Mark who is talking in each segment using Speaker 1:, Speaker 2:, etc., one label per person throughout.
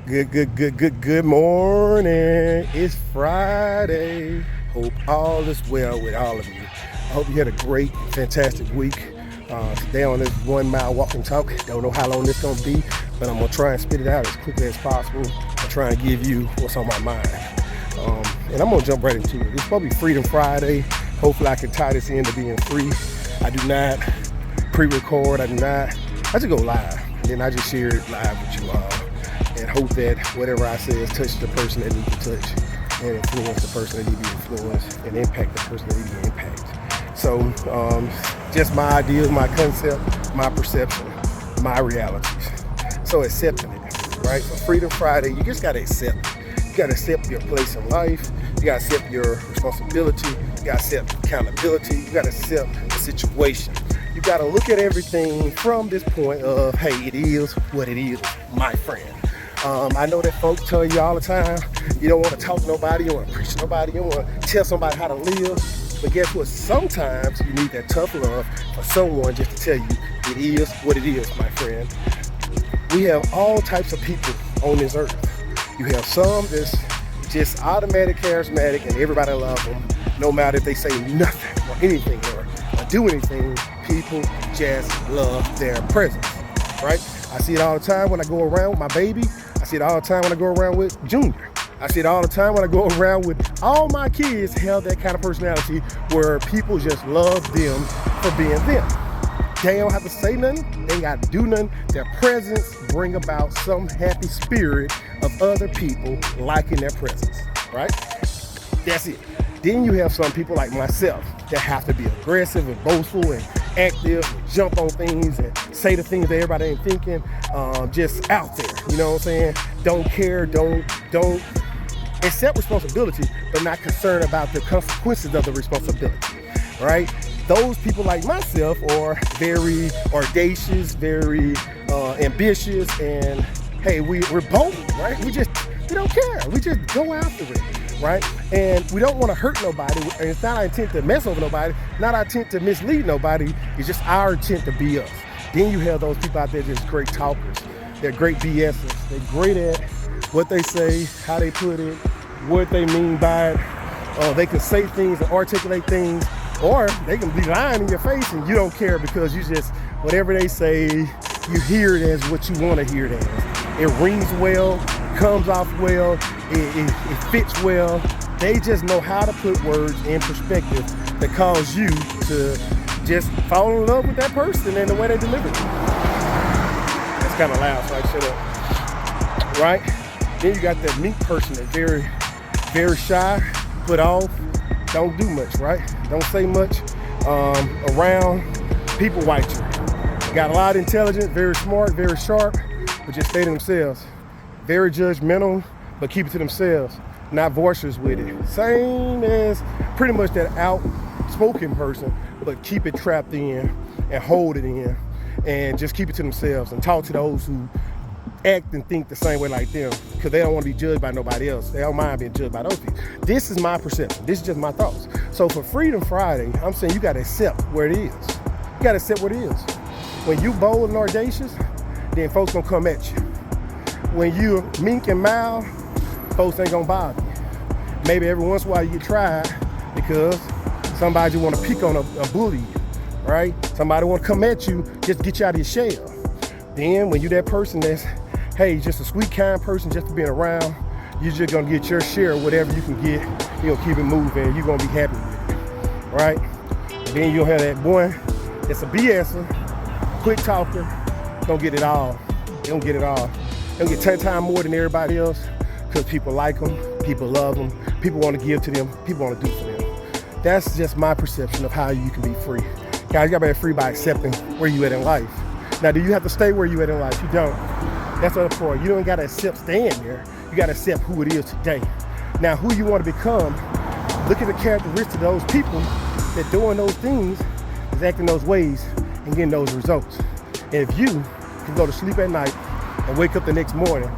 Speaker 1: Good morning. It's Friday. Hope all is well with all of you. I hope you had a great, fantastic week. Today on this 1 mile walking talk. Don't know how long this gonna be, but I'm gonna try and spit it out as quickly as possible and try and give you what's on my mind. And I'm gonna jump right into it. It's probably Freedom Friday. Hopefully I can tie this into being free. I do not pre-record. I just go live. And then I just share it live with you all. And hope that whatever I say has touched the person that needs to touch and influence the person that needs to be influenced and impact the person that needs to be impacted. So just my ideas, my concept, my perception, my realities. So accepting it, right? So Freedom Friday, you just gotta accept. You gotta accept your place in life. You gotta accept your responsibility. You gotta accept accountability. You gotta accept the situation. You gotta look at everything from this point of, hey, it is what it is, my friend. I know that folks tell you all the time, you don't want to talk to nobody, you don't want to preach to nobody, you don't want to tell somebody how to live. But guess what? Sometimes you need that tough love for someone just to tell you it is what it is, my friend. We have all types of people on this earth. You have some that's just automatic, charismatic, and everybody loves them. No matter if they say nothing or anything or do anything, people just love their presence, right? I see it all the time when I go around with my baby. I see it all the time when I go around with Junior. I see it all the time when I go around with all my kids have that kind of personality where people just love them for being them. They don't have to say nothing. They ain't got to do nothing. Their presence bring about some happy spirit of other people liking their presence, right? That's it. Then you have some people like myself that have to be aggressive and boastful and active and jump on things and say the things that everybody ain't thinking, just out there, you know what I'm saying? Don't care, don't accept responsibility, but not concerned about the consequences of the responsibility, right? Those people like myself are very audacious, very ambitious, and hey, we're bold, right? We don't care. We just go after it, right? And we don't want to hurt nobody. And it's not our intent to mess over nobody, not our intent to mislead nobody. It's just our intent to be us. Then you have those people out there just great talkers. They're great BSers. They're great at what they say, how they put it, what they mean by it. They can say things and articulate things, or they can be lying in your face and you don't care because you just, whatever they say, you hear it as what you want to hear it as. It rings well, comes off well, it fits well. They just know how to put words in perspective that cause you to just fall in love with that person and the way they deliver it. That's kind of loud, so I shut up. Right? Then you got that meek person that's very, very shy, put off, don't do much, right? Don't say much around people watching. Got a lot of intelligence, very smart, very sharp, but just stay to themselves. Very judgmental, but keep it to themselves, not boisterous with it. Same as pretty much that outspoken person, but keep it trapped in and hold it in and just keep it to themselves and talk to those who act and think the same way like them because they don't want to be judged by nobody else. They don't mind being judged by those people. This is my perception. This is just my thoughts. So for Freedom Friday, I'm saying you got to accept where it is. You got to accept what it is. When you bold and audacious, then folks gonna come at you. When you meek and mild, folks ain't gonna bother you. Maybe every once in a while you get tried because somebody want to pick on a bully, right? Somebody want to come at you, just get you out of your shell. Then when you that person that's, hey, just a sweet, kind person just for being around, you're just gonna get your share of whatever you can get. You're gonna keep it moving. You're gonna be happy with it, right? And then you'll have that boy that's a BSer, quick talker, don't get it all. They don't get it all. They don't get 10 times more than everybody else because people like them, people love them, people want to give to them, people want to do for them. That's just my perception of how you can be free. Guys, you gotta be free by accepting where you at in life. Now, do you have to stay where you at in life? You don't. That's the other part. You don't gotta accept staying there. You gotta accept who it is today. Now, who you want to become, look at the characteristics of those people that doing those things, is acting those ways and getting those results. And if you can go to sleep at night and wake up the next morning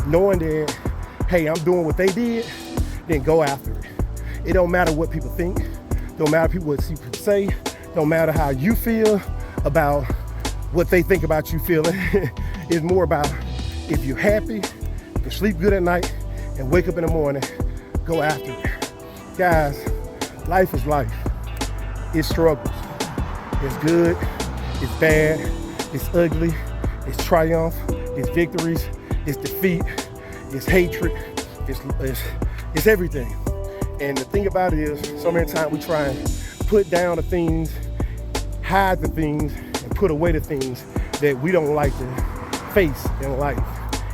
Speaker 1: knowing that, hey, I'm doing what they did, then go after it. It don't matter what people think. Don't matter what people say. Don't matter how you feel about what they think about you feeling. It's more about if you're happy, You can sleep good at night and wake up in the morning, go after it. Guys, life is life. It's struggles. It's good, it's bad, it's ugly, it's triumph, it's victories, it's defeat, it's hatred, it's everything. And the thing about it is, so many times we try and put down the things, hide the things, and put away the things that we don't like to face in life.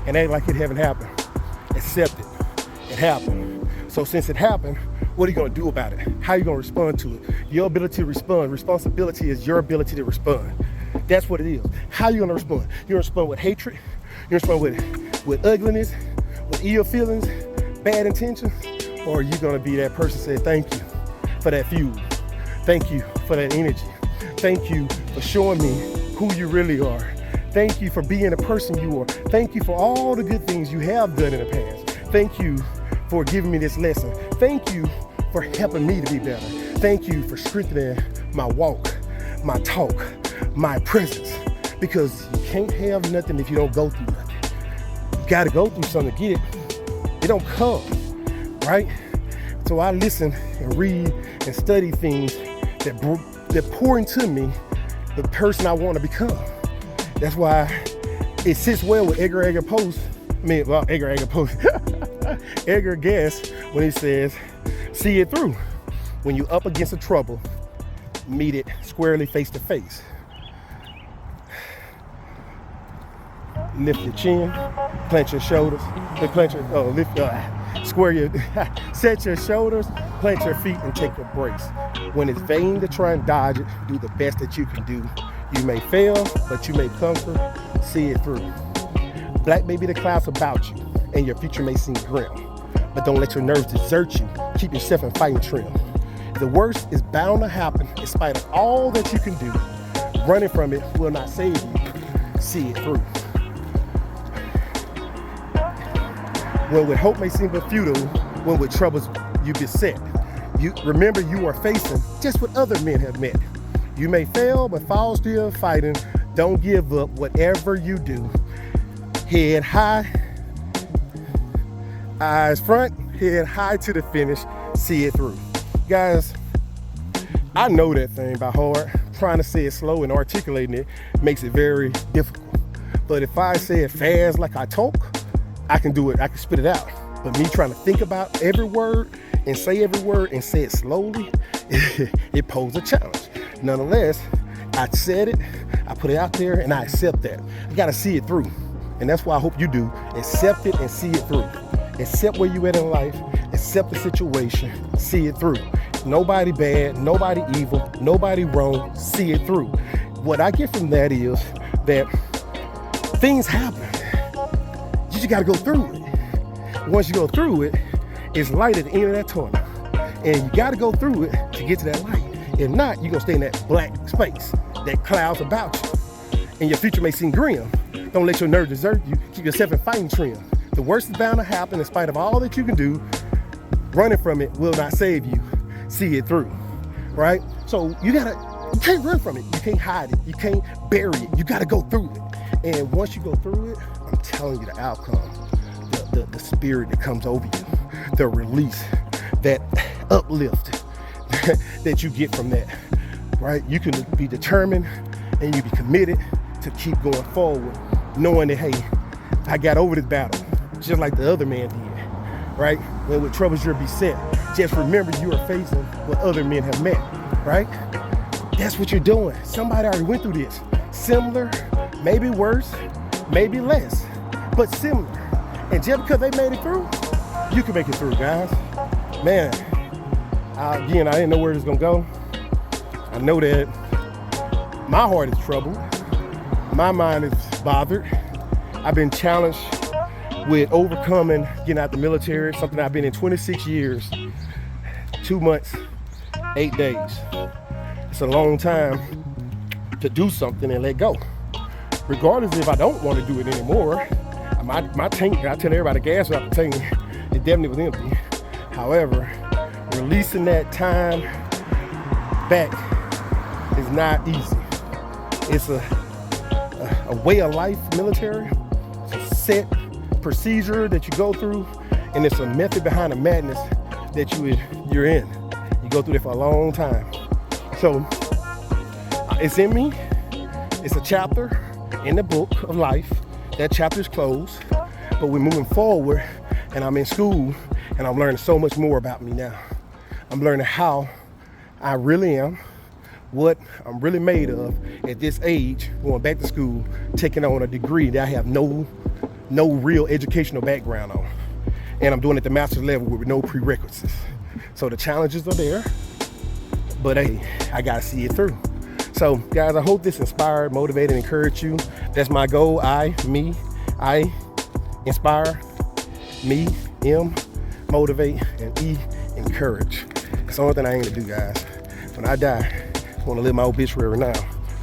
Speaker 1: And act like it haven't happened. Accept it. It happened. So since it happened, what are you gonna do about it? How are you gonna respond to it? Your ability to respond. Responsibility is your ability to respond. That's what it is. How are you gonna respond? You're gonna respond with hatred. You're gonna respond with ugliness, with ill feelings, bad intentions, or are you gonna be that person that say, thank you for that fuel. Thank you for that energy. Thank you for showing me who you really are. Thank you for being the person you are. Thank you for all the good things you have done in the past. Thank you for giving me this lesson. Thank you for helping me to be better. Thank you for strengthening my walk, my talk, my presence. Because you can't have nothing if you don't go through nothing. You gotta go through something to get it. It don't come, right? So I listen and read and study things that pour into me the person I want to become. That's why it sits well with Edgar Guest when he says, see it through. When you're up against a trouble, meet it squarely face to face. Lift your chin, clench your shoulders, set your shoulders, plant your feet, and take a brace. When it's vain to try and dodge it, do the best that you can do. You may fail, but you may conquer. See it through. Black may be the clouds about you, and your future may seem grim, but don't let your nerves desert you. Keep yourself in fighting trim. The worst is bound to happen in spite of all that you can do. Running from it will not save you. See it through. When with hope may seem but futile, when with troubles you beset, you remember you are facing just what other men have met. You may fail, but fall still fighting. Don't give up, whatever you do. Head high, eyes front, head high to the finish, see it through. Guys, I know that thing by heart. Trying to say it slow and articulating it makes it very difficult. But if I say it fast like I talk, I can do it, I can spit it out. But me trying to think about every word and say it slowly, it poses a challenge. Nonetheless, I said it, I put it out there, and I accept that. You gotta see it through. And that's why I hope you do. Accept it and see it through. Accept where you at in life, accept the situation, see it through. Nobody bad, nobody evil, nobody wrong, see it through. What I get from that is that things happen. You just gotta go through it. Once you go through it, it's light at the end of that tunnel. And you gotta go through it to get to that light. If not, you're gonna stay in that black space, that clouds about you. And your future may seem grim. Don't let your nerves desert you. Keep yourself in fighting trim. The worst is bound to happen in spite of all that you can do. Running from it will not save you. See it through, right? So you can't run from it. You can't hide it. You can't bury it. You gotta go through it. And once you go through it, I'm telling you the outcome, the spirit that comes over you, the release, that uplift that you get from that, right? You can be determined and you be committed to keep going forward, knowing that, hey, I got over this battle, just like the other man did, right? When with troubles you're beset, just remember you are facing what other men have met, right? That's what you're doing. Somebody already went through this. Similar, maybe worse, maybe less, but similar. And just because they made it through, you can make it through, guys. Man, again, I didn't know where it was gonna go. I know that my heart is troubled. My mind is bothered. I've been challenged with overcoming getting out the military, something I've been in 26 years, 2 months, 8 days. It's a long time to do something and let go. Regardless if I don't want to do it anymore, my tank, I tell everybody, the gas out the tank, it definitely was empty. However, releasing that time back is not easy. It's a way of life, military. It's a set procedure that you go through, and it's a method behind the madness that you're in. You go through that for a long time. So it's in me. It's a chapter in the book of life. That chapter is closed, but we're moving forward, and I'm in school, and I'm learning so much more about me now. I'm learning how I really am, what I'm really made of at this age, going back to school, taking on a degree that I have no real educational background on. And I'm doing it at the master's level with no prerequisites. So the challenges are there, but hey, I gotta see it through. So guys, I hope this inspired, motivated, encouraged you. That's my goal. I inspire, me, M, motivate, and E, encourage. It's the only thing I aim to do, guys. When I die, I want to live my obituary now.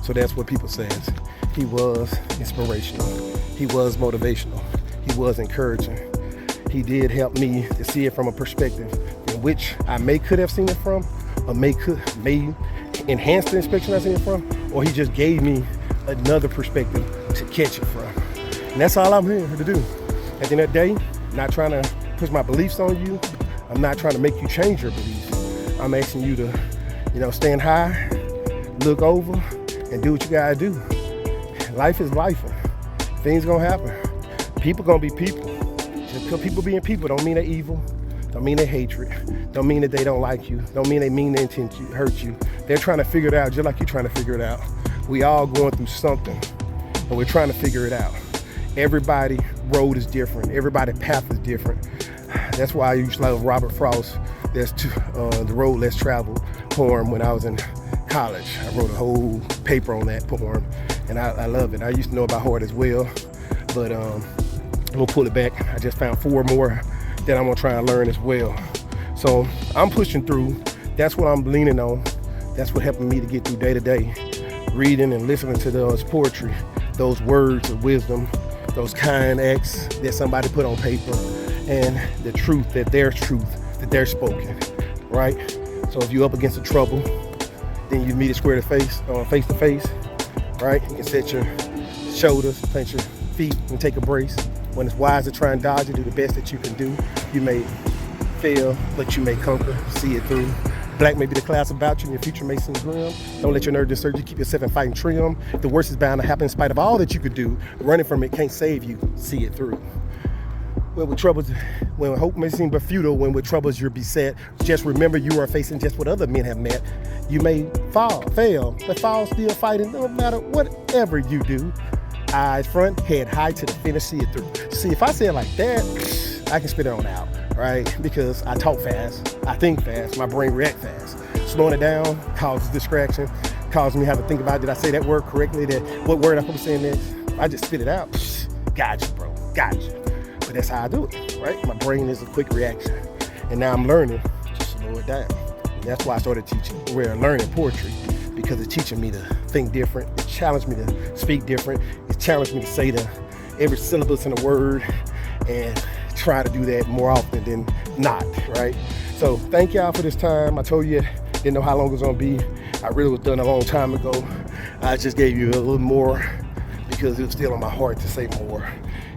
Speaker 1: So that's what people says. He was inspirational. He was motivational. He was encouraging. He did help me to see it from a perspective in which I could have seen it from, or may enhance the inspection I've seen it from, or he just gave me another perspective to catch it from. And that's all I'm here to do. At the end of the day, I'm not trying to push my beliefs on you. I'm not trying to make you change your beliefs. I'm asking you to, stand high, look over, and do what you gotta do. Life is life. Things gonna happen. People gonna be people. Just because people being people don't mean they're evil. Don't mean they're hatred. Don't mean that they don't like you. Don't mean they mean they intend to hurt you. They're trying to figure it out just like you're trying to figure it out. We all going through something, but we're trying to figure it out. Everybody's road is different. Everybody's path is different. That's why I used to love Robert Frost. That's the Road Less Traveled poem when I was in college. I wrote a whole paper on that poem, and I love it. I used to know about heart as well, but I'm gonna pull it back. I just found 4 more that I'm gonna try and learn as well. So I'm pushing through. That's what I'm leaning on. That's what helping me to get through day to day. Reading and listening to those poetry, those words of wisdom, those kind acts that somebody put on paper, and the truth that they're spoken, right? So if you're up against the trouble, then you meet it square to face to face, right? You can set your shoulders, plant your feet, and take a brace. When it's wise to try and dodge it, do the best that you can do. You may fail, but you may conquer, see it through. Black may be the class about you, and your future may seem grim. Don't let your nerve disturb you. Keep yourself in fighting trim. The worst is bound to happen in spite of all that you could do. Running from it can't save you. See it through. When hope may seem but futile, when with troubles you're beset, just remember you are facing just what other men have met. You may fail, but fall still fighting no matter whatever you do. Eyes front, head high to the finish, see it through. See, if I say it like that, I can spit it on out, right? Because I talk fast, I think fast, my brain reacts fast. Slowing it down causes distraction, causes me to have to think about, did I say that word correctly? What word I'm supposed to say next? I just spit it out. Got you, bro, got you. But that's how I do it, right? My brain is a quick reaction. And now I'm learning to slow it down. And that's why I started learning poetry, because it's teaching me to think different. It challenged me to speak different. It challenged me to say every syllabus in a word, and try to do that more often than not, right? So thank y'all for this time. I told you, didn't know how long it was gonna be. I really was done a long time ago. I just gave you a little more because it was still on my heart to say more.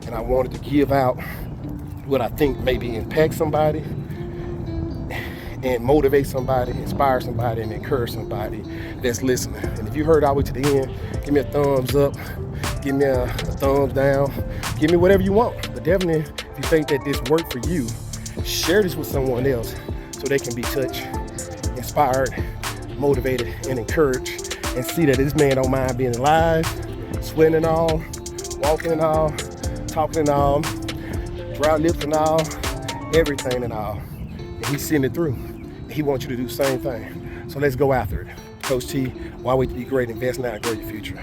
Speaker 1: And I wanted to give out what I think maybe impact somebody and motivate somebody, inspire somebody, and encourage somebody that's listening. And if you heard all the way to the end, give me a thumbs up, give me a thumbs down, give me whatever you want. But definitely, if you think that this worked for you, share this with someone else so they can be touched, inspired, motivated, and encouraged, and see that this man don't mind being alive, sweating and all, walking and all, talking and all, dry lips and all, everything and all. And he's seeing it through. He wants you to do the same thing. So let's go after it. Coach T, why wait to be great? Invest now and grow your future.